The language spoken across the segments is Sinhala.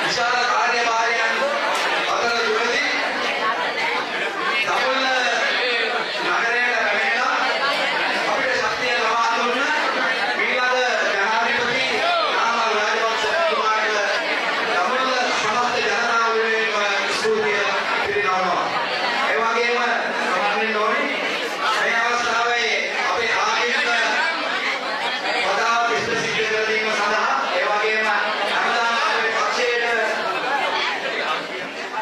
විශාල කාර්යභාරයන් අතර තුලදී දඹුල්ල නගරයට පැමිණලා අපිට ශක්තිය ලබා දුන්න ඊළඟ ජනාධිපති නාමල් රාජපක්ෂතුමාට දඹුල්ල සමස්ත ජනතාව වෙනුවෙන් ස්තුතිය පිරිනමනවා. ඒ වගේම සමන්විත ඕනි මේ අවස්ථාවේ අපේ ආගමික පදාව විශ්ලේෂණය කර දීම සඳහා ඒ වගේම හැමදාම අපේ පක්ෂයට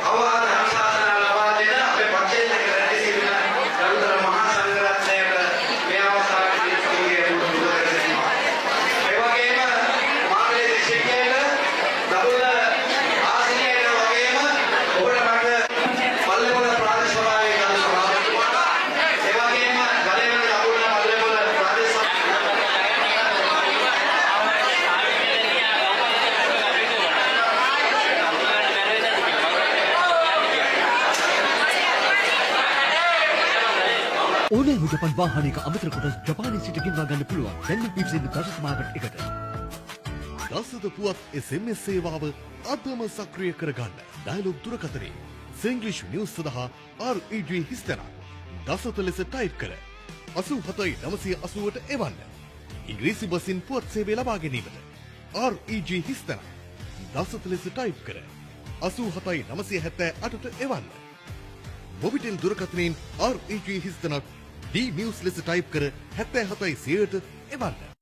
අවවාද අනුශාසනා ලබා දෙන අපේ පක්ෂයේ රැඳී සිටින ගරුතර මහා සංඝරත්නයට මේ අවස්ථාවේදී ස්තුතිය පුද කරනවා. ඒ වගේම මාගේ ශිෂ්‍යයන්ට දඹුල්ල ආසනයට වගේම ඔබට මට පල්ලේපොළ ප්‍රාදේශ සභාවේ ගරු සභාපතිතුමාට ඒ වගේම ගලේවල දඹුල්ල පල්ලේපොළ ප්‍රාදේශ ඕනෑම ජපාන් වාහනයක අමතර කොටස් ජපානයේ සිට ගෙන්වා ගන්න පුළුවන්. දැන් පිවිසෙන දසත මාකට් එකට. දසත පුවත් SMS සේවාව අදම සක්‍රිය කරගන්න. ඩයලොග් දුරකථනයේ සිංග්ලිෂ් නිවුස් සඳහා REG හිස්තැන දසත ලෙස ටයිප් කර 87980ට එවන්න. ඉංග්‍රීසි බසින් පුවත් සේවය ලබා ගැනීමට REG හිස්තැන දසත ලෙස ටයිප් කර 87978ට එවන්න. මොබිටෙල් දුරකථනයෙන් REG හිස්තැනක් D News ලෙස ටයිප් කර 77 100ට එවන්න.